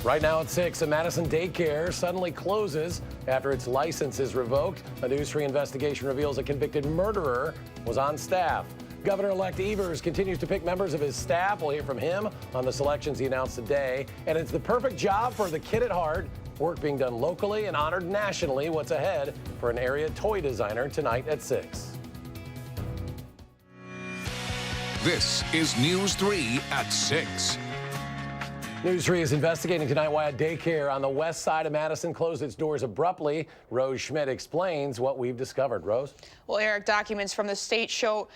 Right now at 6, a Madison daycare suddenly closes after its license is revoked. A News 3 investigation reveals a convicted murderer was on staff. Governor-elect Evers continues to pick members of his staff. We'll hear from him on the selections he announced today. And it's the perfect job for the kid at heart. Work being done locally and honored nationally. What's ahead for an area toy designer tonight at 6. This is News 3 at 6. News 3 is investigating tonight why a daycare on the west side of Madison closed its doors abruptly. Rose Schmidt explains what we've discovered. Rose? Well, Eric, documents from the state show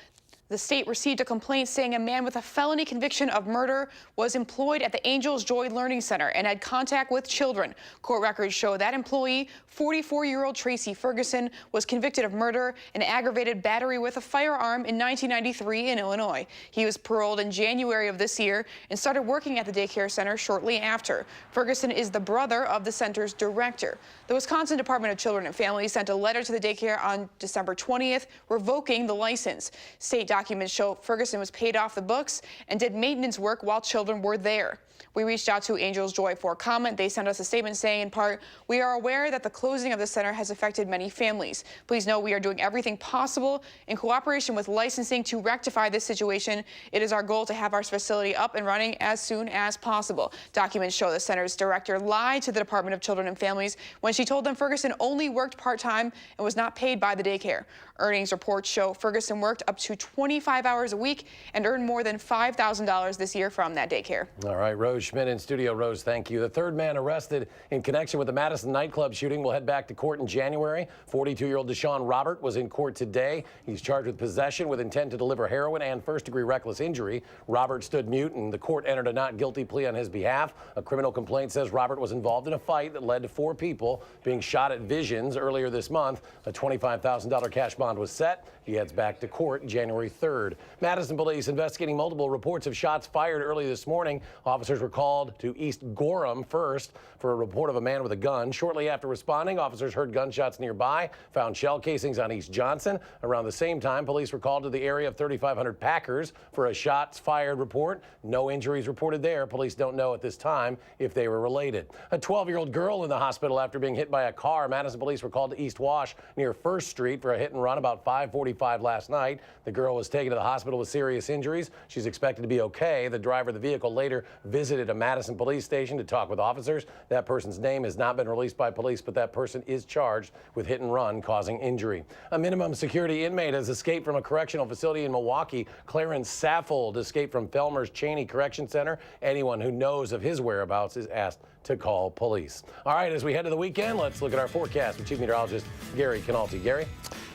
the state received a complaint saying a man with a felony conviction of murder was employed at the Angels Joy Learning Center and had contact with children. Court records show that employee, 44-year-old Tracy Ferguson, was convicted of murder and aggravated battery with a firearm in 1993 in Illinois. He was paroled in January of this year and started working at the daycare center shortly after. Ferguson is the brother of the center's director. The Wisconsin Department of Children and Families sent a letter to the daycare on December 20th revoking the license. State documents show Ferguson was paid off the books and did maintenance work while children were there. We reached out to Angels Joy for comment. They sent us a statement saying, in part, "We are aware that the closing of the center has affected many families. Please know we are doing everything possible in cooperation with licensing to rectify this situation. It is our goal to have our facility up and running as soon as possible." Documents show the center's director lied to the Department of Children and Families when she told them Ferguson only worked part-time and was not paid by the daycare. Earnings reports show Ferguson worked up to 25 hours a week and earned more than $5,000 this year from that daycare. All right, Rose Schmidt in studio. Rose, thank you. The third man arrested in connection with the Madison nightclub shooting will head back to court in January. 42-year-old Deshaun Robert was in court today. He's charged with possession with intent to deliver heroin and first-degree reckless injury. Robert stood mute, and the court entered a not guilty plea on his behalf. A criminal complaint says Robert was involved in a fight that led to 4 people being shot at Visions earlier this month. A $25,000 cash bond was set. He heads back to court January 3rd. Madison police investigating multiple reports of shots fired early this morning. Officers were called to East Gorham first for a report of a man with a gun. Shortly after responding, officers heard gunshots nearby, found shell casings on East Johnson. Around the same time, police were called to the area of 3500 Packers for a shots fired report. No injuries reported there. Police don't know at this time if they were related. A 12-year-old girl in the hospital after being hit by a car. Madison police were called to East Wash near First Street for a hit and run about 5:45 last night. The girl was taken to the hospital with serious injuries. She's expected to be okay. The driver of the vehicle later visited a Madison police station to talk with officers. That person's name has not been released by police, but that person is charged with hit and run causing injury. A minimum security inmate has escaped from a correctional facility in Milwaukee. Clarence Saffold escaped from Felmer's Cheney Correction Center. Anyone who knows of his whereabouts is asked to call police. All right, as we head to the weekend, let's look at our forecast with Chief Meteorologist Gary Canalti. Gary?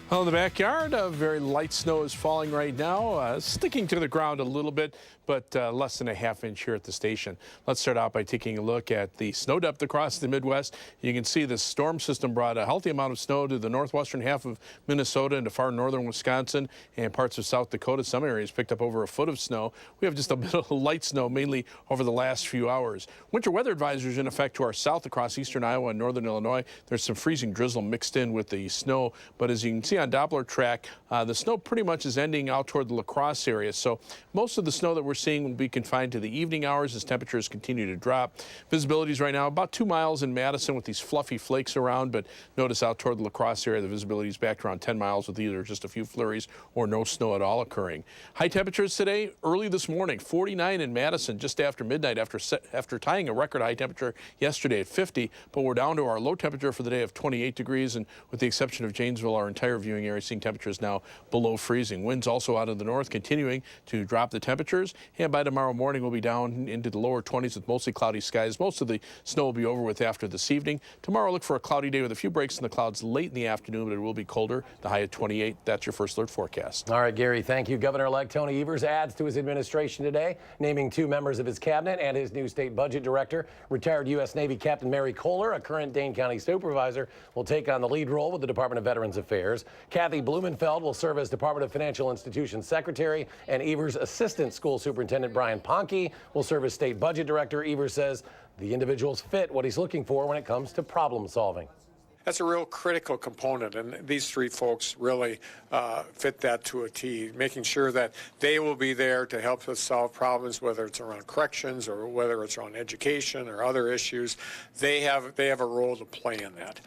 Well, in the backyard, very light snow is falling right now, sticking to the ground a little bit, but less than a half-inch here at the station. Let's start out by taking a look at the snow depth across the Midwest. You can see the storm system brought a healthy amount of snow to the northwestern half of Minnesota and to far northern Wisconsin and parts of South Dakota. Some areas picked up over a foot of snow. We have just a bit of light snow, mainly over the last few hours. Winter weather advisories in effect to our south across eastern Iowa and northern Illinois. There's some freezing drizzle mixed in with the snow, but as you can see on Doppler track, the snow pretty much is ending out toward the La Crosse area. So most of the snow that we're seeing will be confined to the evening hours as temperatures continue to drop. Visibilities right now about 2 miles in Madison with these fluffy flakes around, but notice out toward the La Crosse area, the visibility is back to around 10 miles with either just a few flurries or no snow at all occurring. High temperatures today, early this morning, 49 in Madison just after midnight after tying a record high temperature yesterday at 50, but we're down to our low temperature for the day of 28 degrees, and with the exception of Janesville, our entire viewing area seeing temperatures now below freezing. Winds also out of the north continuing to drop the temperatures, and by tomorrow morning we'll be down into the lower 20s with mostly cloudy skies. Most of the snow will be over with after this evening. Tomorrow look for a cloudy day with a few breaks in the clouds late in the afternoon, but it will be colder, the high at 28. That's your first alert forecast. All right, Gary, thank you. Governor-elect Tony Evers adds to his administration today, naming 2 members of his cabinet and his new state budget director. Retired U.S. Navy Captain Mary Kohler, a current Dane County supervisor, will take on the lead role with the Department of Veterans Affairs. Kathy Blumenfeld will serve as Department of Financial Institutions Secretary, and Evers' Assistant School Superintendent Brian Ponke will serve as State Budget Director. Evers says the individuals fit what he's looking for when it comes to problem solving. That's a real critical component, and these three folks really fit that to a T, making sure that they will be there to help us solve problems, whether it's around corrections or whether it's around education or other issues. They have a role to play in that.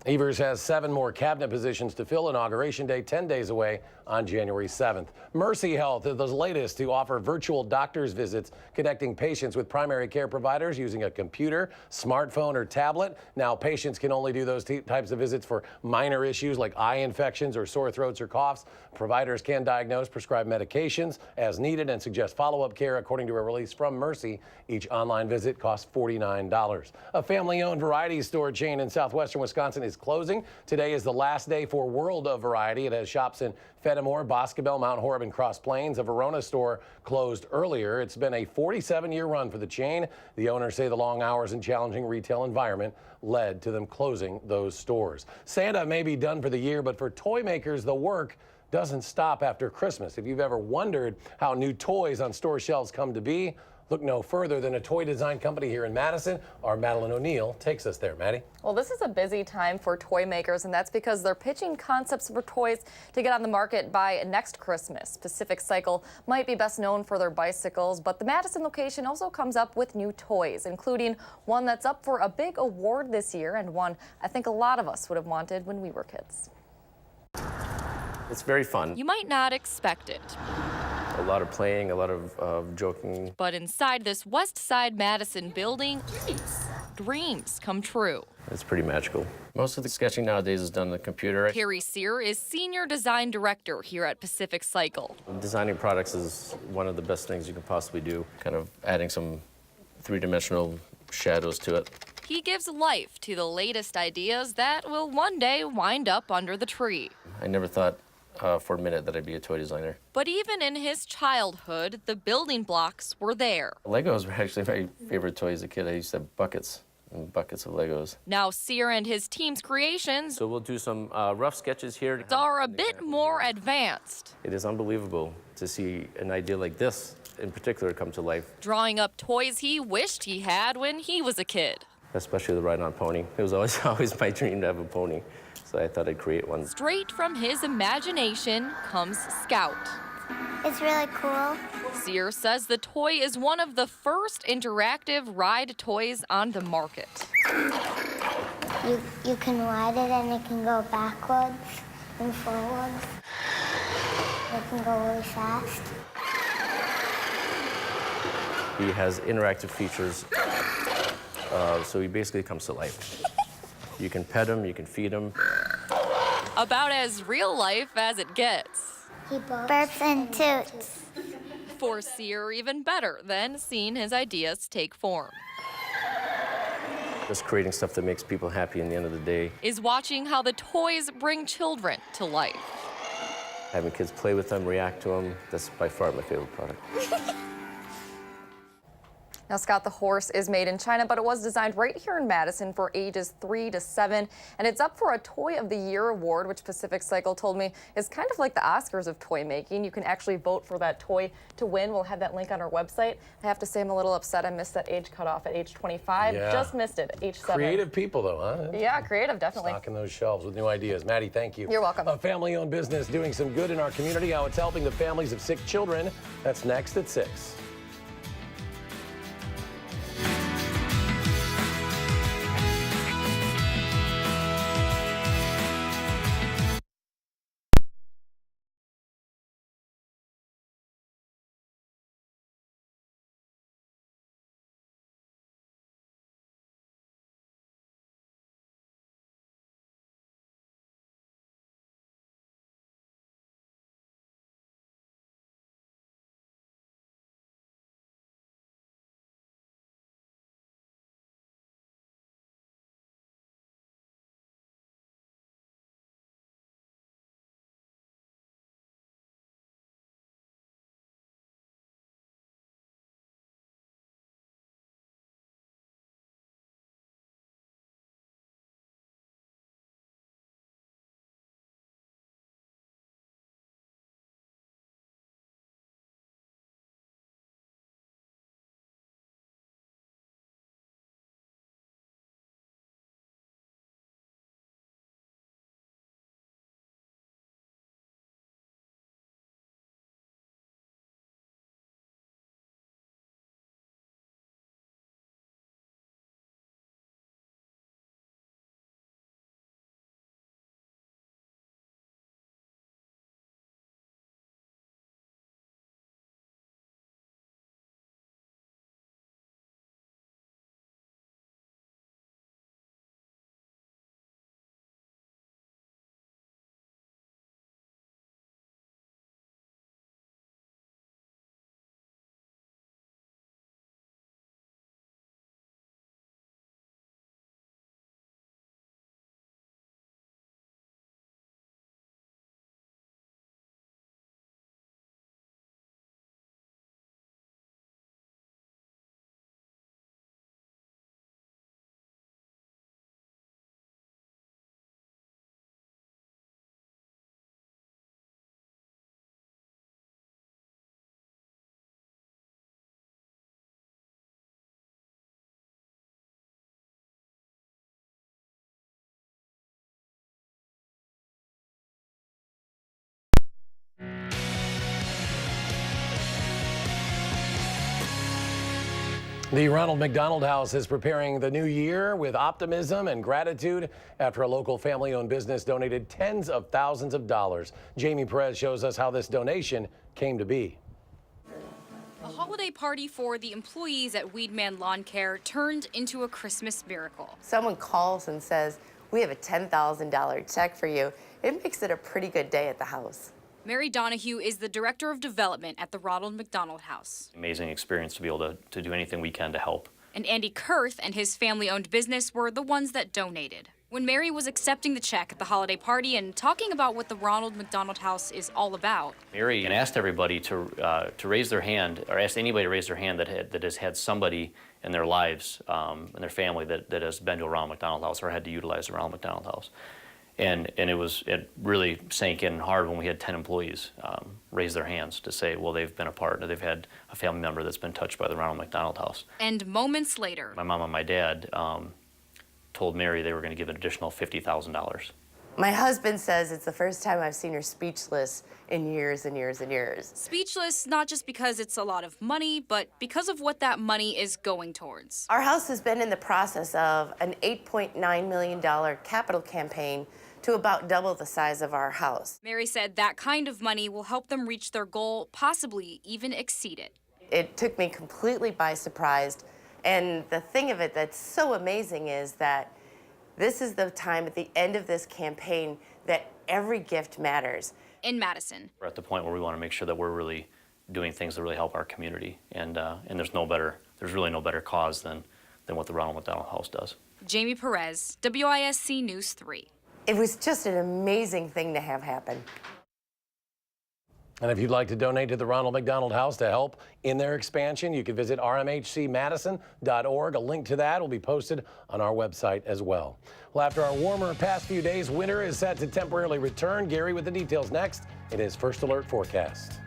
Evers has 7 more cabinet positions to fill. Inauguration Day 10 days away on January 7th. Mercy Health is the latest to offer virtual doctor's visits, connecting patients with primary care providers using a computer, smartphone, or tablet. Now, patients can only do those types of visits for minor issues like eye infections or sore throats or coughs. Providers can diagnose, prescribe medications as needed, and suggest follow-up care. According to a release from Mercy, each online visit costs $49. A family-owned variety store chain in southwestern Wisconsin is closing. Today is the last day for World of Variety. It has shops in Fenimore, Boscobel, Mount Horeb, and Cross Plains. A Verona store closed earlier. It's been a 47-year run for the chain. The owners say the long hours and challenging retail environment led to them closing those stores. Santa may be done for the year, but for toy makers, the work doesn't stop after Christmas. If you've ever wondered how new toys on store shelves come to be, look no further than a toy design company here in Madison. Our Madeline O'Neill takes us there. Maddie? Well, this is a busy time for toy makers, and that's because they're pitching concepts for toys to get on the market by next Christmas. Pacific Cycle might be best known for their bicycles, but the Madison location also comes up with new toys, including one that's up for a big award this year and one I think a lot of us would have wanted when we were kids. It's very fun. You might not expect it. A lot of playing, a lot of joking. But inside this West Side Madison building, dreams come true. It's pretty magical. Most of the sketching nowadays is done on the computer. Carrie Sear is Senior Design Director here at Pacific Cycle. Designing products is one of the best things you can possibly do, kind of adding some three-dimensional shadows to it. He gives life to the latest ideas that will one day wind up under the tree. I never thought for a minute that I'd be a toy designer. But even in his childhood, the building blocks were there. Legos were actually my favorite toy as a kid. I used to have buckets and buckets of Legos. Now Sear and his team's creations So we'll do some rough sketches here. are a bit more advanced, It is unbelievable to see an idea like this in particular come to life, drawing up toys he wished he had when he was a kid. especially the ride-on pony. It was always my dream to have a pony, so I thought I'd create one. Straight from his imagination comes Scout. It's really cool. Sear says the toy is one of the first interactive ride toys on the market. You can ride it and it can go backwards and forwards. It can go really fast. He has interactive features, so he basically comes to life. You can pet him, you can feed him. About as real life as it gets. He burps and toots. For Sear, even better than seeing his ideas take form Just creating stuff that makes people happy in the end of the day. is watching how the toys bring children to life. Having kids play with them, react to them, that's by far my favorite product. Now, Scott the horse is made in China, but it was designed right here in Madison for ages 3 to 7. And it's up for a Toy of the Year award, which Pacific Cycle told me is kind of like the Oscars of toy making. You can actually vote for that toy to win. We'll have that link on our website. I have to say I'm a little upset I missed that age cutoff at age 25. Yeah. Just missed it at age 7. Creative people, though, huh? Yeah, creative, definitely. Stocking those shelves with new ideas. Maddie, thank you. You're welcome. A family-owned business doing some good in our community. How it's helping the families of sick children. That's next at 6. The Ronald McDonald House is preparing the new year with optimism and gratitude after a local family-owned business donated tens of thousands of dollars. Jamie Perez shows us how this donation came to be. A holiday party for the employees at Weedman Lawn Care turned into a Christmas miracle. Someone calls and says, "We have a $10,000 check for you." It makes it a pretty good day at the house. Mary Donahue is the Director of Development at the Ronald McDonald House. Amazing experience to be able to do anything we can to help. And Andy Kurth and his family-owned business were the ones that donated. When Mary was accepting the check at the holiday party and talking about what the Ronald McDonald House is all about, Mary asked everybody to raise their hand, or asked anybody to raise their hand that has had somebody in their lives, in their family that has been to a Ronald McDonald House or had to utilize the Ronald McDonald House. And it really sank in hard when we had 10 employees raise their hands to say, well, they've been a part, or they've had a family member that's been touched by the Ronald McDonald House. And moments later, My mom and my dad told Mary they were going to give an additional $50,000. My husband says it's the first time I've seen her speechless in years and years and years. speechless not just because it's a lot of money, but because of what that money is going towards. Our house has been in the process of an $8.9 million capital campaign to about double the size of our house. Mary said that kind of money will help them reach their goal, possibly even exceed it. It took me completely by surprise. And the thing of it that's so amazing is that this is the time at the end of this campaign that every gift matters. In Madison, We're at the point where we want to make sure that we're really doing things that really help our community, and there's really no better cause than what the Ronald McDonald House does. Jamie Perez, WISC News 3. It was just an amazing thing to have happen. And if you'd like to donate to the Ronald McDonald House to help in their expansion, you can visit rmhcmadison.org. A link to that will be posted on our website as well. Well, after our warmer past few days, winter is set to temporarily return. Gary with the details next in his First Alert forecast.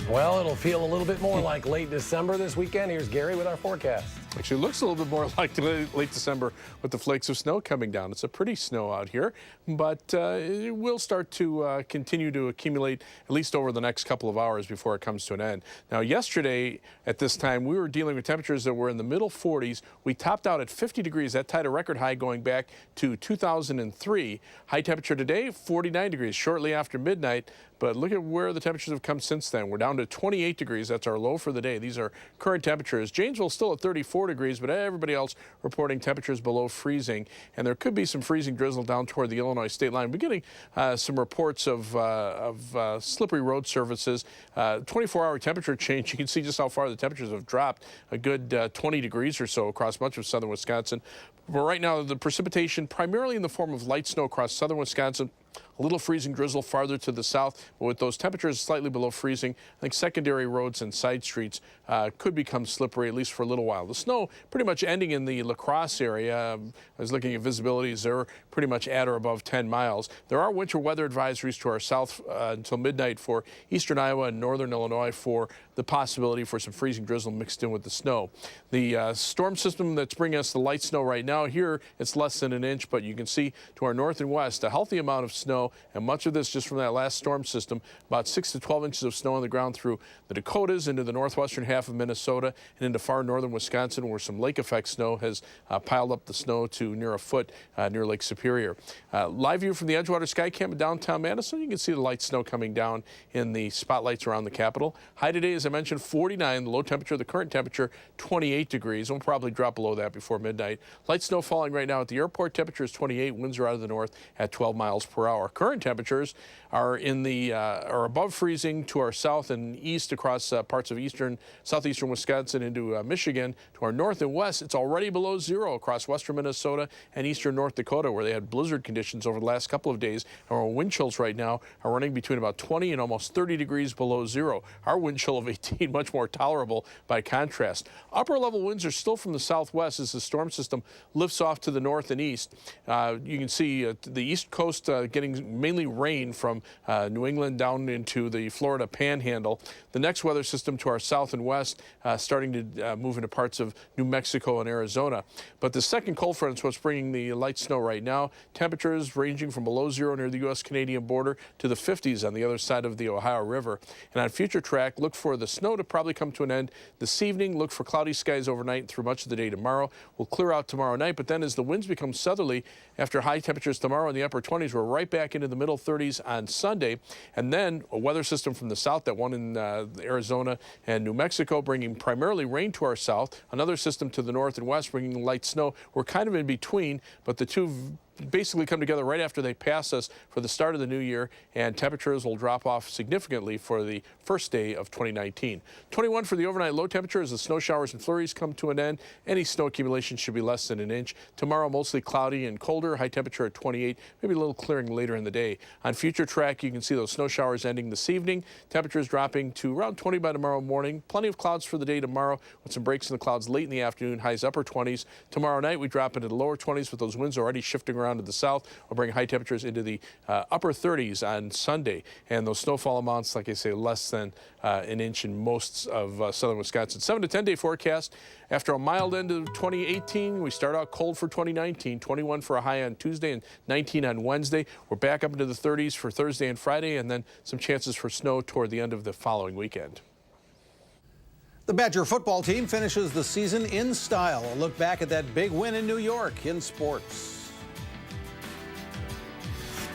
Well, it'll feel a little bit more like late December this weekend. Here's Gary with our forecast. Actually, it looks a little bit more like late December with the flakes of snow coming down. It's a pretty snow out here, but it will start to continue to accumulate at least over the next couple of hours before it comes to an end. Now, yesterday at this time, we were dealing with temperatures that were in the middle 40s. We topped out at 50 degrees. That tied a record high going back to 2003. High temperature today, 49 degrees shortly after midnight. But look at where the temperatures have come since then. We're down to 28 degrees. That's our low for the day. These are current temperatures. Janesville still at 34 degrees, but everybody else reporting temperatures below freezing. And there could be some freezing drizzle down toward the Illinois state line. We're getting some reports of slippery road surfaces. 24-hour temperature change. You can see just how far the temperatures have dropped. A good 20 degrees or so across much of southern Wisconsin. But right now, the precipitation primarily in the form of light snow across southern Wisconsin. A little freezing drizzle farther to the south, but with those temperatures slightly below freezing, I think secondary roads and side streets could become slippery, at least for a little while. The snow pretty much ending in the La Crosse area. I was looking at visibilities. They're pretty much at or above 10 miles. There are winter weather advisories to our south until midnight for eastern Iowa and northern Illinois for the possibility for some freezing drizzle mixed in with the snow. The storm system that's bringing us the light snow right now, here it's less than an inch, but you can see to our north and west a healthy amount of snow, and much of this just from that last storm system. About 6 to 12 inches of snow on the ground through the Dakotas into the northwestern half of Minnesota and into far northern Wisconsin, where some lake effect snow has piled up the snow to near a foot near Lake Superior. Live view from the Edgewater Sky Camp in downtown Madison. You can see the light snow coming down in the spotlights around the Capitol. High today, as I mentioned, 49. The low temperature, the current temperature, 28 degrees. We'll probably drop below that before midnight. Light snow falling right now at the airport. Temperature is 28. Winds are out of the north at 12 miles per hour. Current temperatures are in the are above freezing to our south and east across parts of southeastern Wisconsin into Michigan. To our north and west, it's already below zero across western Minnesota and eastern North Dakota, where they had blizzard conditions over the last couple of days. Our wind chills right now are running between about 20 and almost 30 degrees below zero. Our wind chill of 18 much more tolerable by contrast. Upper level winds are still from the southwest as the storm system lifts off to the north and east. You can see the east coast getting mainly rain from New England down into the Florida Panhandle. The next weather system to our south and west starting to move into parts of New Mexico and Arizona. But the second cold front is what's bringing the light snow right now. Temperatures ranging from below zero near the U.S.-Canadian border to the 50s on the other side of the Ohio River. And on future track, look for the snow to probably come to an end this evening. Look for cloudy skies overnight through much of the day tomorrow. We'll clear out tomorrow night, but then as the winds become southerly after high temperatures tomorrow in the upper 20s, we're right back into the middle 30s on Sunday. And then a weather system from the south, that one in Arizona and New Mexico, bringing primarily rain to our south. Another system to the north and west bringing light snow. We're kind of in between, but the two basically come together right after they pass us for the start of the new year, and temperatures will drop off significantly for the first day of 2019. 21 for the overnight low temperature as the snow showers and flurries come to an end. Any snow accumulation should be less than an inch. Tomorrow, mostly cloudy and colder. High temperature at 28, maybe a little clearing later in the day. On future track, you can see those snow showers ending this evening. Temperatures dropping to around 20 by tomorrow morning. Plenty of clouds for the day tomorrow with some breaks in the clouds late in the afternoon. Highs upper 20s. Tomorrow night, we drop into the lower 20s with those winds already shifting around to the south. We'll bring high temperatures into the upper 30s on Sunday. And those snowfall amounts, like I say, less than an inch in most of southern Wisconsin. 7 to 10 day forecast. After a mild end of 2018, we start out cold for 2019. 21 for a high on Tuesday and 19 on Wednesday. We're back up into the 30s for Thursday and Friday, and then some chances for snow toward the end of the following weekend. The Badger football team finishes the season in style. A look back at that big win in New York in sports.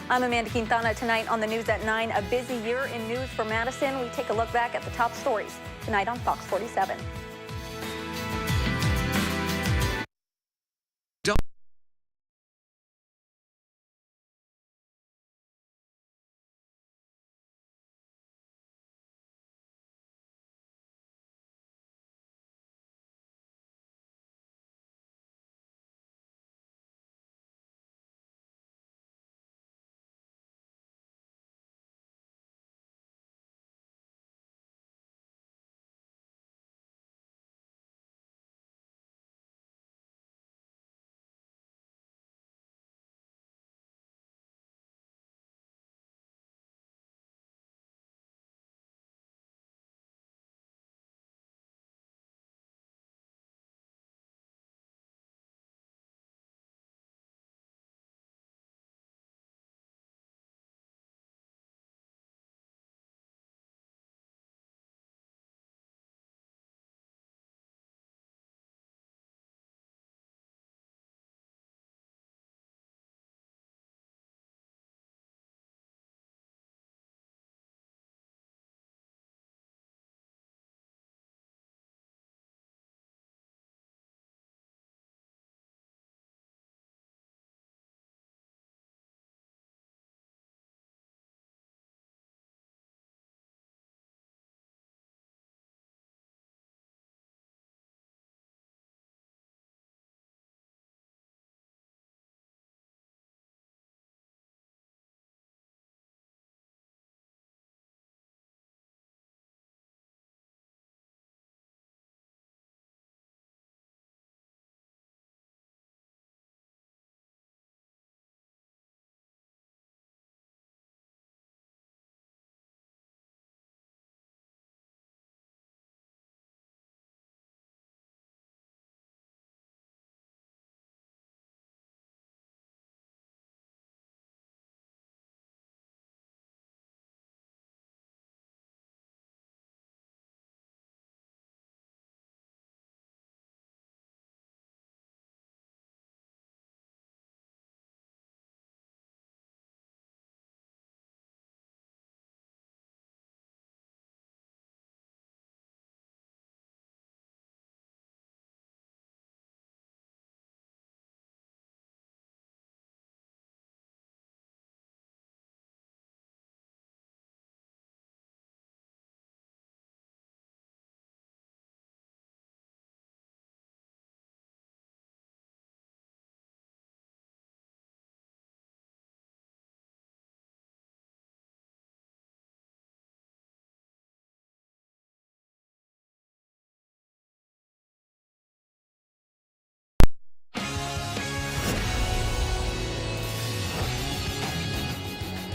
I'm Amanda Quintana. Tonight on the news at 9, a busy year in news for Madison. We take a look back at the top stories tonight on Fox 47.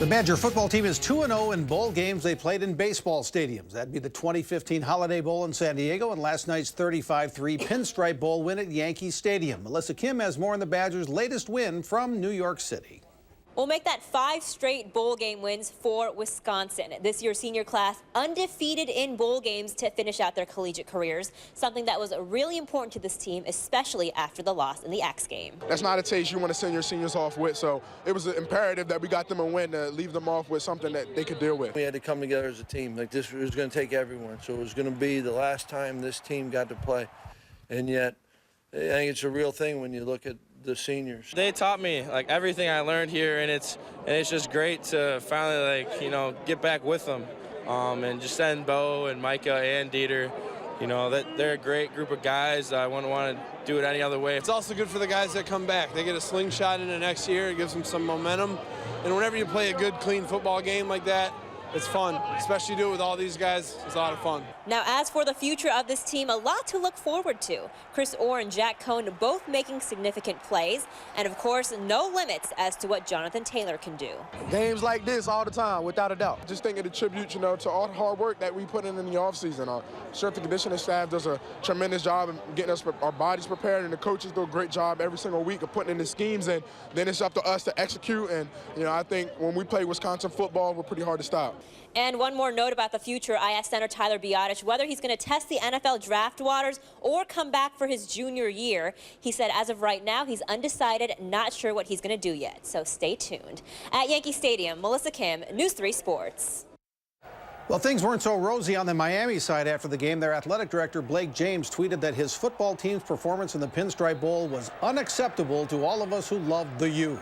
The Badger football team is 2-0 in bowl games they played in baseball stadiums. That'd be the 2015 Holiday Bowl in San Diego and last night's 35-3 Pinstripe Bowl win at Yankee Stadium. Melissa Kim has more on the Badgers' latest win from New York City. We'll make that 5 straight bowl game wins for Wisconsin. This year's senior class undefeated in bowl games to finish out their collegiate careers, something that was really important to this team, especially after the loss in the X game. That's not a taste you want to send your seniors off with, so it was imperative that we got them a win to leave them off with something that they could deal with. We had to come together as a team. Like, this was going to take everyone, so it was going to be the last time this team got to play. And yet, I think it's a real thing when you look at the seniors. They taught me like everything I learned here, and it's just great to finally get back with them, and just send Bo and Micah and Dieter. That they're a great group of guys. I wouldn't want to do it any other way. It's also good for the guys that come back. They get a slingshot into next year. It gives them some momentum. And whenever you play a good, clean football game like that, it's fun, especially do it with all these guys. It's a lot of fun. Now, as for the future of this team, a lot to look forward to. Chris Orr and Jack Cohn both making significant plays, and of course, no limits as to what Jonathan Taylor can do. Games like this all the time, without a doubt. Just think it a tribute, to all the hard work that we put in the offseason. Our strength and conditioning staff does a tremendous job of getting us our bodies prepared, and the coaches do a great job every single week of putting in the schemes, and then it's up to us to execute. And I think when we play Wisconsin football, we're pretty hard to stop. And one more note about the future, I asked center Tyler Biadasz whether he's going to test the NFL draft waters or come back for his junior year. He said as of right now, he's undecided, not sure what he's going to do yet. So stay tuned. At Yankee Stadium, Melissa Kim, News 3 Sports. Well, things weren't so rosy on the Miami side after the game. Their athletic director, Blake James, tweeted that his football team's performance in the Pinstripe Bowl was unacceptable to all of us who loved the U.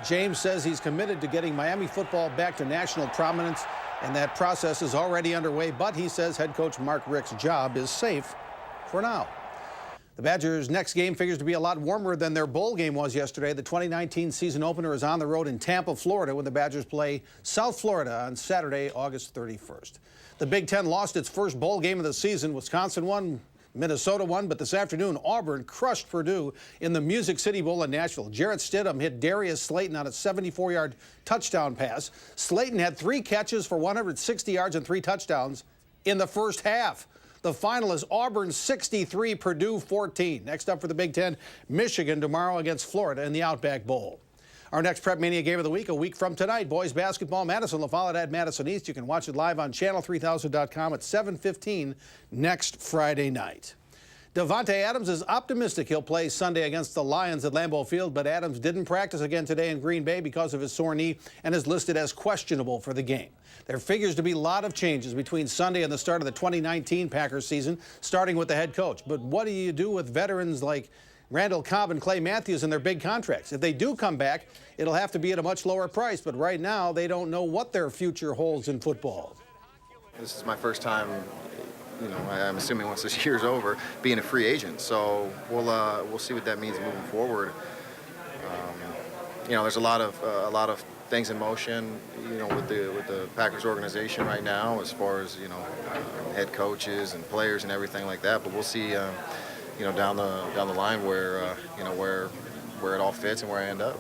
James says he's committed to getting Miami football back to national prominence, and that process is already underway, but he says head coach Mark Richt's job is safe for now. The Badgers' next game figures to be a lot warmer than their bowl game was yesterday. The 2019 season opener is on the road in Tampa, Florida, when the Badgers play South Florida on Saturday, August 31st. The Big Ten lost its first bowl game of the season. Wisconsin won, Minnesota won, but this afternoon Auburn crushed Purdue in the Music City Bowl in Nashville. Jarrett Stidham hit Darius Slayton on a 74-yard touchdown pass. Slayton had 3 catches for 160 yards and 3 touchdowns in the first half. The final is Auburn 63, Purdue 14. Next up for the Big Ten, Michigan tomorrow against Florida in the Outback Bowl. Our next Prep Mania game of the week, a week from tonight, boys basketball, Madison La Follette at Madison East. You can watch it live on channel3000.com at 7:15 next Friday night. Davante Adams is optimistic he'll play Sunday against the Lions at Lambeau Field, but Adams didn't practice again today in Green Bay because of his sore knee and is listed as questionable for the game. There figures to be a lot of changes between Sunday and the start of the 2019 Packers season, starting with the head coach. But what do you do with veterans like Randall Cobb and Clay Matthews and their big contracts? If they do come back, it'll have to be at a much lower price. But right now, they don't know what their future holds in football. This is my first time, I'm assuming once this year's over, being a free agent. So we'll see what that means moving forward. There's a lot of things in motion, with the Packers organization right now, as far as head coaches and players and everything like that. But we'll see. Down the line where it all fits and where I end up.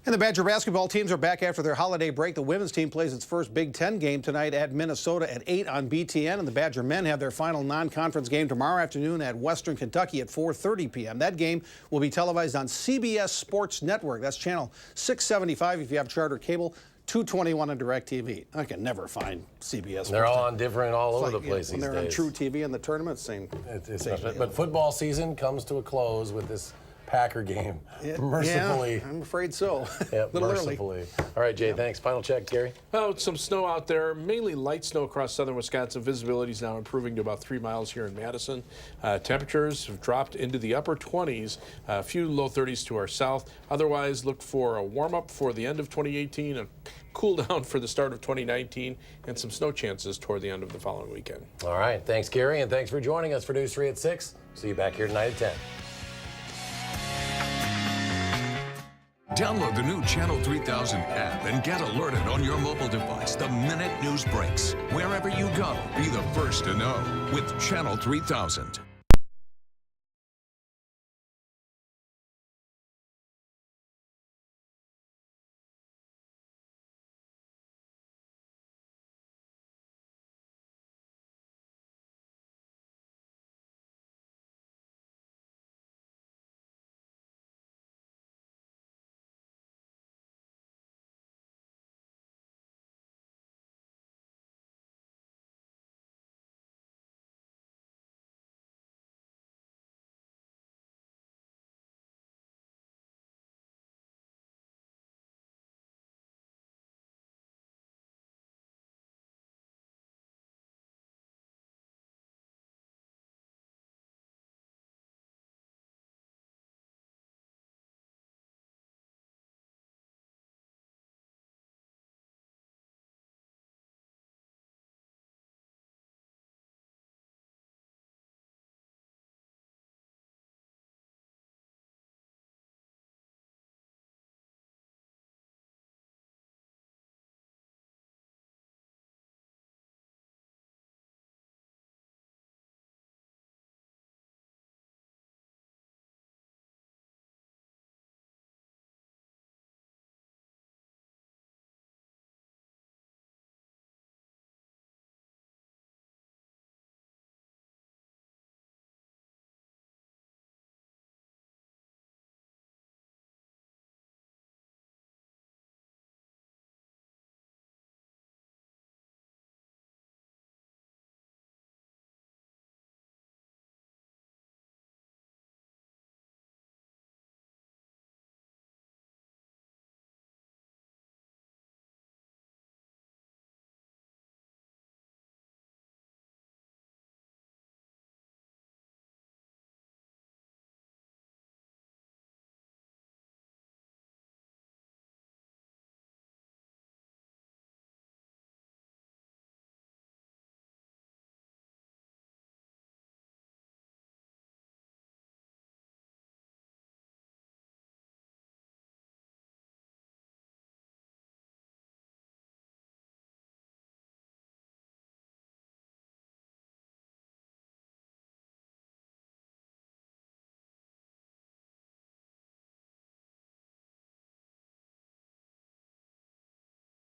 And the Badger basketball teams are back after their holiday break. The women's team plays its first Big Ten game tonight at Minnesota at 8 on BTN, and the Badger men have their final non-conference game tomorrow afternoon at Western Kentucky at 4:30 p.m. That game will be televised on CBS Sports Network. That's channel 675 if you have charter cable. 221 on DirecTV. I can never find CBS. They're all on different all over the place these days. When they're on True TV in the tournament, same. But football season comes to a close with this Packer game. Mercifully. Yeah, I'm afraid so. Yeah, a little mercifully. early. All right, Jay, thanks. Final check, Gary. Well, some snow out there, mainly light snow across southern Wisconsin. Visibility is now improving to about 3 miles here in Madison. Temperatures have dropped into the upper 20s, a few low 30s to our south. Otherwise, look for a warm-up for the end of 2018, a cool down for the start of 2019, and some snow chances toward the end of the following weekend. All right. Thanks, Gary, and thanks for joining us for News 3 at 6. See you back here tonight at 10. Download the new Channel 3000 app and get alerted on your mobile device the minute news breaks. Wherever you go, be the first to know with Channel 3000.